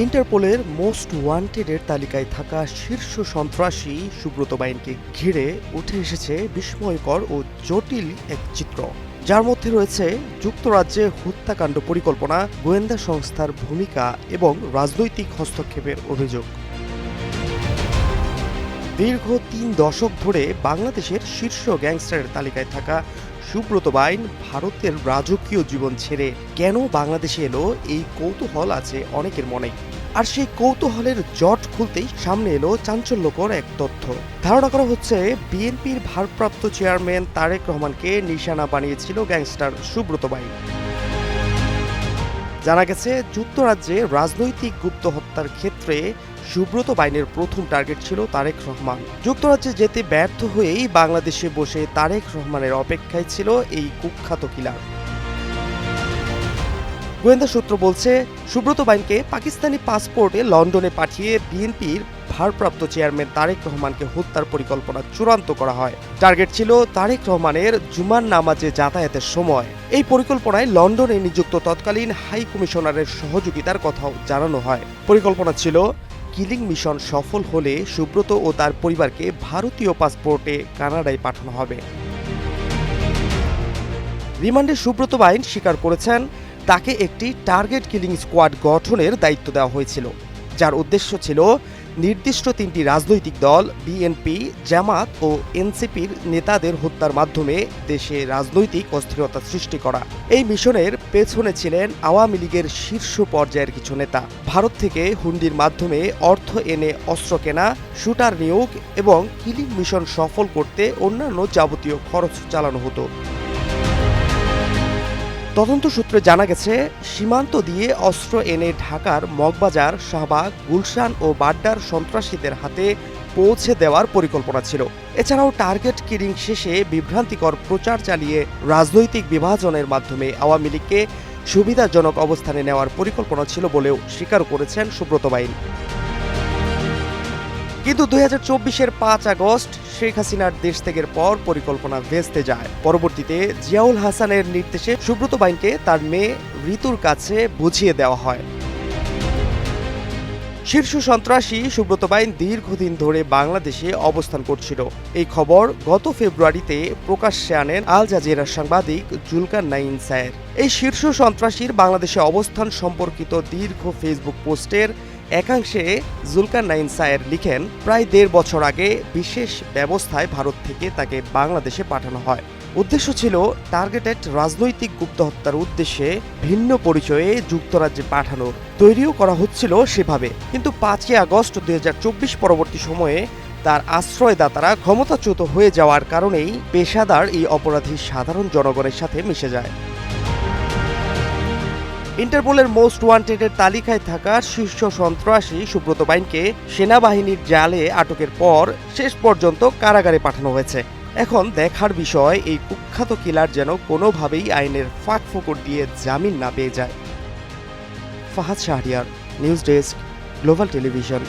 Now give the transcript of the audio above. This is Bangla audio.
ইন্টারপোলের মোস্ট ওয়ান্টেডের তালিকায় থাকা শীর্ষ সন্ত্রাসী সুব্রত বাইনকে ঘিরে উঠে এসেছে বিস্ময়কর ও জটিল এক চিত্র, যার মধ্যে রয়েছে যুক্তরাজ্যে হত্যাকাণ্ড পরিকল্পনা, গোয়েন্দা সংস্থার ভূমিকা এবং রাজনৈতিক হস্তক্ষেপের অভিযোগ। দীর্ঘ ৩ দশক ধরে বাংলাদেশের শীর্ষ গ্যাংস্টারের তালিকায় থাকা সুব্রত বাইন ভারতের রাজকীয় জীবন ছেড়ে কেন বাংলাদেশে এলো, এই কৌতূহল আছে অনেকের মনে। আর সেই কৌতূহলের জট খুলতেই সামনে এলো চাঞ্চল্যকর এক তথ্য। ধারণা করা হচ্ছে বিএনপির ভারপ্রাপ্ত চেয়ারম্যান তারেক রহমানকে নিশানা বানিয়েছিল গ্যাংস্টার সুব্রত বাইন। জানা গেছে যুক্তরাজ্যে রাজনৈতিক গুপ্ত হত্যার ক্ষেত্রে সুব্রত বাইনের প্রথম টার্গেট ছিল তারেক রহমান। যুক্তরাজ্যে যেতে ব্যর্থ হয়েই বাংলাদেশে বসে তারেক রহমানের অপেক্ষায় ছিল এই কুখ্যাত কিলার। গোয়েন্দা সূত্র বলছে, সুব্রত বাইনকে পাকিস্তানি পাসপোর্টে লন্ডনে পাঠিয়ে বিএনপির ভারপ্রাপ্ত চেয়ারম্যান তারেক রহমানকে হত্যার পরিকল্পনা চূড়ান্ত করা হয়। টার্গেট ছিল তারেক রহমানের জুমার নামাজে যাতায়াতের সময়। এই পরিকল্পনায় লন্ডনে নিযুক্ত তৎকালীন হাই কমিশনারের সহযোগিতার কথাও জানানো হয়। পরিকল্পনা ছিল কিলিং মিশন সফল হলে সুব্রত ও তার পরিবারকে ভারতীয় পাসপোর্টে কানাডায় পাঠানো হবে। রিমান্ডে সুব্রত বাইন স্বীকার করেছেন তাকে একটি টার্গেট কিলিং স্কোয়াড গঠনের দায়িত্ব দেওয়া হয়েছিল, যার উদ্দেশ্য ছিল নির্দিষ্ট 3টি রাজনৈতিক দল বিএনপি, জামাত ও এনসিপির নেতাদের হত্যার মাধ্যমে দেশে রাজনৈতিক অস্থিরতা সৃষ্টি করা। এই মিশনের পেছনে ছিলেন আওয়ামী লীগের শীর্ষ পর্যায়ের কিছু নেতা। ভারত থেকে হুন্ডির মাধ্যমে অর্থ এনে অস্ত্র কেনা, শুটার নিয়োগ এবং কিলিং মিশন সফল করতে অন্যান্য যাবতীয় খরচ চালানো হতো। তদন্ত সূত্রে জানা গেছে, সীমান্ত দিয়ে অস্ত্র এনে ঢাকার মগবাজার, শাহবাগ, গুলশান ও বাড্ডার সন্ত্রাসীদের হাতে পৌঁছে দেওয়ার পরিকল্পনা ছিল। এছাড়াও টার্গেট কিলিং শেষে বিভ্রান্তিকর প্রচার চালিয়ে রাজনৈতিক বিভাজনের মাধ্যমে আওয়ামী লীগকে সুবিধাজনক অবস্থানে নেওয়ার পরিকল্পনা ছিল বলেও স্বীকার করেছেন সুব্রত বাইন। কিন্তু 2024-এর 5 আগস্ট শেখ হাসিনার দেশ ত্যাগের পর পরিকল্পনা ভেস্তে যায়। পরবর্তীতে জিয়াউল হাসানের নির্দেশে সুব্রত বাইনকে তার মেয়ে ঋতুর কাছে বুঝিয়ে দেওয়া হয়। শীর্ষ সন্ত্রাসী সুব্রত বাইন দীর্ঘদিন ধরে বাংলাদেশে অবস্থান করছিল। এই খবর গত ফেব্রুয়ারিতে প্রকাশ্যে আনেন আল জাজিরার সাংবাদিক জুলকারনাইন সায়ের। এই শীর্ষ সন্ত্রাসীর বাংলাদেশে অবস্থান সম্পর্কিত দীর্ঘ ফেসবুক পোস্টের একাংশে জুলকারনাইন সায়ের লিখেন, প্রায় 1.5 বছর আগে বিশেষ ব্যবস্থায় ভারত থেকে তাকে বাংলাদেশে পাঠানো হয়। উদ্দেশ্য ছিল টার্গেটেড রাজনৈতিক গুপ্ত হত্যার উদ্দেশ্যে ভিন্ন পরিচয়ে যুক্তরাজ্যে পাঠানোর। তৈরিও করা হচ্ছিল সেভাবে। কিন্তু 5 আগস্ট 2024 পরবর্তী সময়ে তার আশ্রয়দাতারা ক্ষমতাচ্যুত হয়ে যাওয়ার কারণেই পেশাদার এই অপরাধী সাধারণ জনগণের সাথে মিশে যায়। ইন্টারপোলের মোস্ট ওয়ান্টেডের তালিকায় থাকা শীর্ষ সন্ত্রাসী সুব্রত বাইনকে সেনাবাহিনীর জালে আটকের পর শেষ পর্যন্ত কারাগারে পাঠানো হয়েছে। এখন দেখার বিষয়, এই কুখ্যাত কিলার যেন কোনোভাবেই আইনের ফাঁকফোকর দিয়ে জামিন না পেয়ে যায়। Fahad Shahriar, news desk, global television.